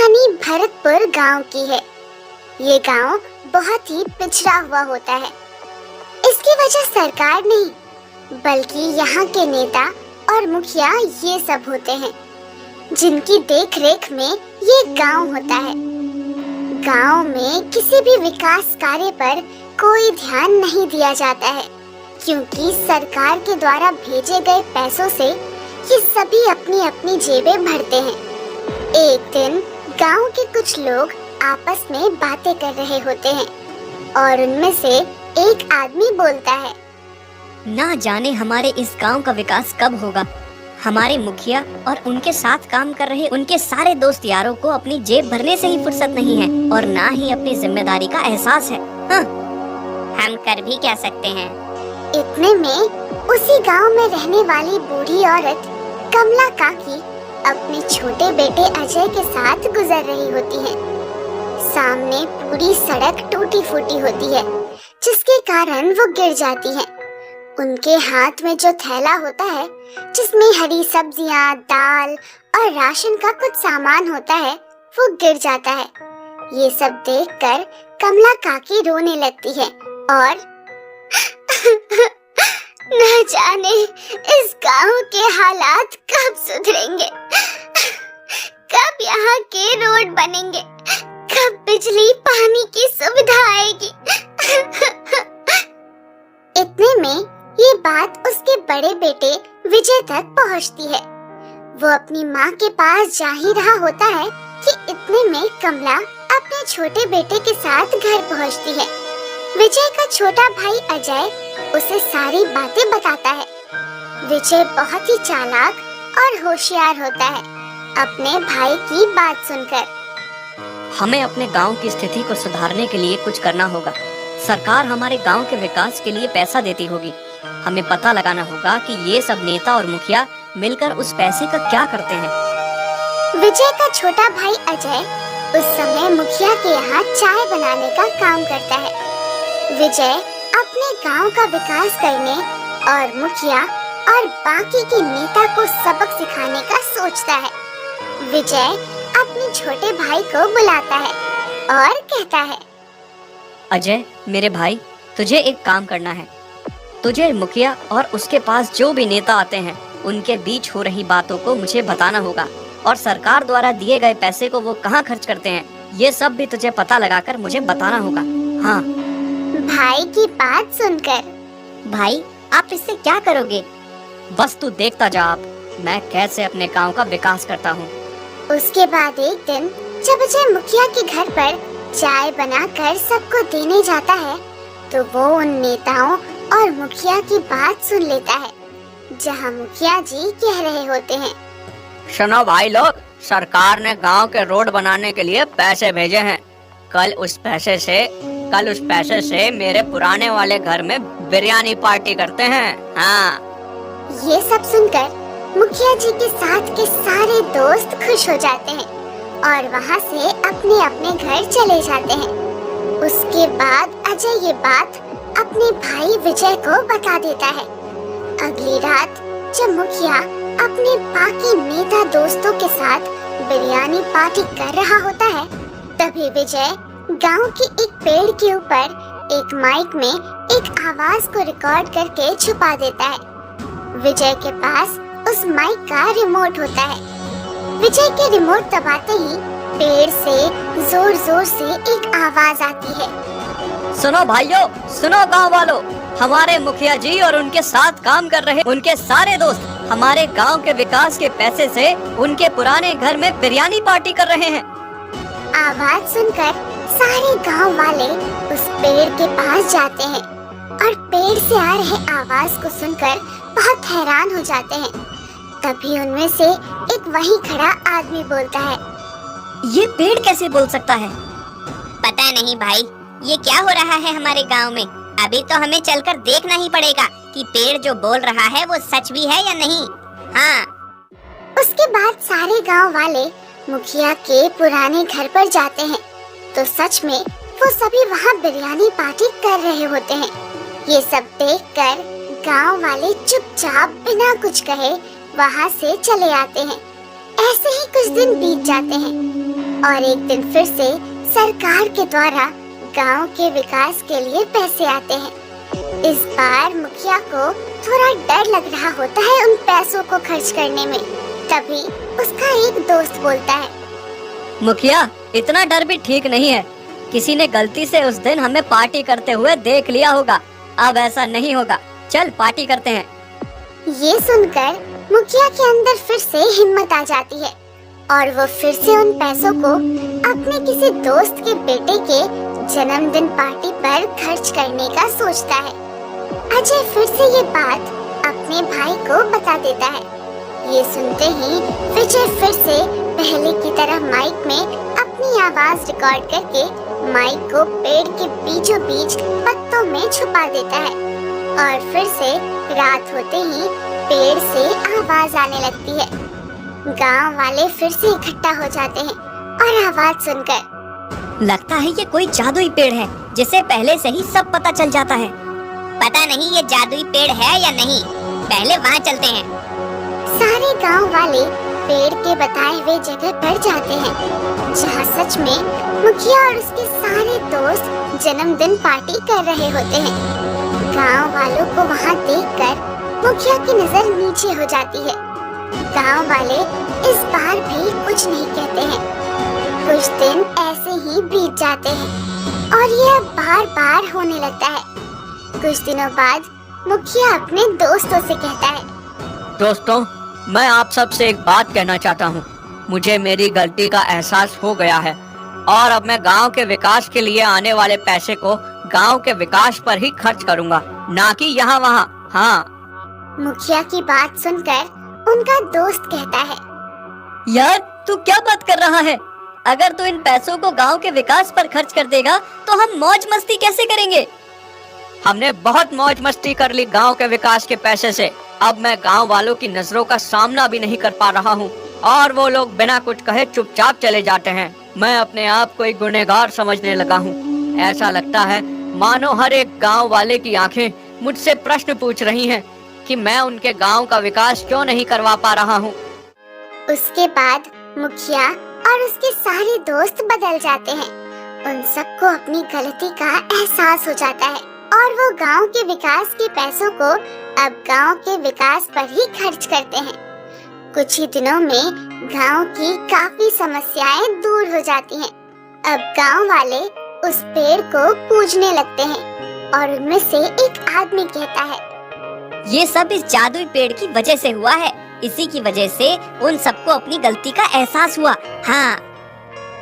कहानी भरतपुर गांव की है। ये गांव बहुत ही पिछड़ा हुआ होता है। इसकी वजह सरकार नहीं बल्कि यहाँ के नेता और मुखिया ये सब होते हैं, जिनकी देखरेख में ये गांव होता है। गांव में किसी भी विकास कार्य पर कोई ध्यान नहीं दिया जाता है, क्योंकि सरकार के द्वारा भेजे गए पैसों से ये सभी अपनी अपनी जेबें भरते हैं। एक दिन गांव के कुछ लोग आपस में बातें कर रहे होते हैं और उनमें से एक आदमी बोलता है, ना जाने हमारे इस गांव का विकास कब होगा। हमारे मुखिया और उनके साथ काम कर रहे उनके सारे दोस्त यारों को अपनी जेब भरने से ही फुर्सत नहीं है और ना ही अपनी जिम्मेदारी का एहसास है। हाँ, हम कर भी क्या सकते हैं। इतने में उसी गांव में रहने वाली बूढ़ी औरत कमला काकी अपने छोटे बेटे अजय के साथ गुजर रही होती है। सामने पूरी सड़क टूटी फूटी होती है, जिसके कारण वो गिर जाती है। उनके हाथ में जो थैला होता है, जिसमें हरी सब्जियां, दाल और राशन का कुछ सामान होता है, वो गिर जाता है। ये सब देखकर कमला काकी रोने लगती है और न जाने इस गांव के हालात कब सुधरेंगे, कब यहाँ के रोड बनेंगे, कब बिजली पानी की सुविधा आएगी। इतने में ये बात उसके बड़े बेटे विजय तक पहुँचती है। वो अपनी माँ के पास जा ही रहा होता है कि इतने में कमला अपने छोटे बेटे के साथ घर पहुँचती है। विजय का छोटा भाई अजय उसे सारी बातें बताता है। विजय बहुत ही चालाक और होशियार होता है अपने भाई की बात सुनकर। हमें अपने गांव की स्थिति को सुधारने के लिए कुछ करना होगा। सरकार हमारे गांव के विकास के लिए पैसा देती होगी। हमें पता लगाना होगा कि ये सब नेता और मुखिया मिलकर उस पैसे का क्या करते हैं। विजय का छोटा भाई अजय उस समय मुखिया के यहाँ चाय बनाने का काम करता है। विजय अपने गांव का विकास करने और मुखिया और बाकी के नेता को सबक सिखाने का सोचता है। विजय अपने छोटे भाई को बुलाता है और कहता है, अजय मेरे भाई, तुझे एक काम करना है। तुझे मुखिया और उसके पास जो भी नेता आते हैं उनके बीच हो रही बातों को मुझे बताना होगा और सरकार द्वारा दिए गए पैसे को वो कहाँ खर्च करते हैं, ये सब भी तुझे पता लगाकर मुझे बताना होगा। हाँ। भाई की बात सुनकर, भाई आप इससे क्या करोगे? बस तू देखता जा, आप मैं कैसे अपने गांव का विकास करता हूँ। उसके बाद एक दिन जब अजय मुखिया के घर पर चाय बनाकर सबको देने जाता है, तो वो उन नेताओं और मुखिया की बात सुन लेता है, जहाँ मुखिया जी कह रहे होते हैं, सुनो भाई लोग, सरकार ने गांव के रोड बनाने के लिए पैसे भेजे हैं। कल उस पैसे से मेरे पुराने वाले घर में बिरयानी पार्टी करते हैं। हाँ। ये सब सुनकर मुखिया जी के साथ के सारे दोस्त खुश हो जाते हैं और वहाँ से अपने अपने घर चले जाते हैं। उसके बाद अजय ये बात अपने भाई विजय को बता देता है। अगली रात जब मुखिया अपने बाकी नेता दोस्तों के साथ बिरयानी पार्टी कर रहा होता है, तभी विजय गांव के एक पेड़ के ऊपर एक माइक में एक आवाज को रिकॉर्ड करके छुपा देता है। विजय के पास उस माइक का रिमोट होता है। विजय के रिमोट दबाते ही पेड़ से जोर जोर से एक आवाज आती है, सुनो भाइयों, सुनो गांव वालों, हमारे मुखिया जी और उनके साथ काम कर रहे उनके सारे दोस्त हमारे गांव के विकास के पैसे से उनके पुराने घर में बिरयानी पार्टी कर रहे हैं। आवाज सुनकर सारे गांव वाले उस पेड़ के पास जाते हैं और पेड़ से आ रहे आवाज को सुनकर बहुत हैरान हो जाते हैं। तभी उनमें से एक वहीं खड़ा आदमी बोलता है, ये पेड़ कैसे बोल सकता है? पता नहीं भाई, ये क्या हो रहा है हमारे गांव में। अभी तो हमें चलकर देखना ही पड़ेगा कि पेड़ जो बोल रहा है वो सच भी है या नहीं। हाँ। उसके बाद सारे गांव वाले मुखिया के पुराने घर पर जाते हैं, तो सच में वो सभी वहाँ बिरयानी पार्टी कर रहे होते हैं। ये सब देखकर गांव वाले चुपचाप बिना कुछ कहे वहाँ से चले आते हैं। ऐसे ही कुछ दिन बीत जाते हैं। और एक दिन फिर से सरकार के द्वारा गांव के विकास के लिए पैसे आते हैं। इस बार मुखिया को थोड़ा डर लग रहा होता है उन पैसों को खर्च करने में। तभी उसका एक दोस्त बोलता है, मुखिया, इतना डर भी ठीक नहीं है। किसी ने गलती से उस दिन हमें पार्टी करते हुए देख लिया होगा। अब ऐसा नहीं होगा, चल पार्टी करते हैं। ये सुनकर मुखिया के अंदर फिर से हिम्मत आ जाती है और वो फिर से उन पैसों को अपने किसी दोस्त के बेटे के जन्मदिन पार्टी पर खर्च करने का सोचता है। अजय फिर से ये बात अपने भाई को बता देता है। ये सुनते ही विजय फिर से पहले की तरह माइक में अपनी आवाज रिकॉर्ड करके माइक को पेड़ के बीचों बीच पत्तों में छुपा देता है और फिर से रात होते ही पेड़ से आवाज आने लगती है। गांव वाले फिर से इकट्ठा हो जाते हैं और आवाज सुनकर, लगता है ये कोई जादुई पेड़ है जिसे पहले से ही सब पता चल जाता है। पता नहीं ये जादुई पेड़ है या नहीं, पहले वहाँ चलते हैं। सारे गांव वाले पेड़ के बताए हुए जगह पर जाते हैं जहाँ सच में मुखिया और उसके सारे दोस्त जन्मदिन पार्टी कर रहे होते हैं। गांव वालों को वहाँ देखकर मुखिया की नजर नीचे हो जाती है। गांव वाले इस बार भी कुछ नहीं कहते हैं। कुछ दिन ऐसे ही बीत जाते हैं और यह बार बार होने लगता है। कुछ दिनों बाद मुखिया अपने दोस्तों से कहता है, दोस्तों, मैं आप सबसे एक बात कहना चाहता हूँ। मुझे मेरी गलती का एहसास हो गया है और अब मैं गांव के विकास के लिए आने वाले पैसे को गांव के विकास पर ही खर्च करूँगा, ना कि यहाँ वहाँ। हाँ। मुखिया की बात सुनकर उनका दोस्त कहता है, यार, तू क्या बात कर रहा है? अगर तू इन पैसों को गांव के विकास पर खर्च कर देगा तो हम मौज मस्ती कैसे करेंगे? हमने बहुत मौज मस्ती कर ली गांव के विकास के पैसे से। अब मैं गांव वालों की नजरों का सामना भी नहीं कर पा रहा हूँ और वो लोग बिना कुछ कहे चुपचाप चले जाते हैं। मैं अपने आप को एक गुनहगार समझने लगा हूँ। ऐसा लगता है मानो हर एक गांव वाले की आंखें मुझसे प्रश्न पूछ रही हैं कि मैं उनके गांव का विकास क्यों नहीं करवा पा रहा हूँ। उसके बाद मुखिया और उसके सारे दोस्त बदल जाते हैं। उन सबको अपनी गलती का एहसास हो जाता है और वो गांव के विकास के पैसों को अब गांव के विकास पर ही खर्च करते हैं। कुछ ही दिनों में गांव की काफी समस्याएं दूर हो जाती हैं। अब गांव वाले उस पेड़ को पूजने लगते हैं और उनमें से एक आदमी कहता है, ये सब इस जादुई पेड़ की वजह से हुआ है। इसी की वजह से उन सबको अपनी गलती का एहसास हुआ। हाँ।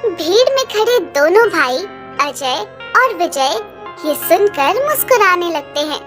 भीड़ में खड़े दोनों भाई अजय और विजय ये सुनकर मुस्कुराने लगते हैं।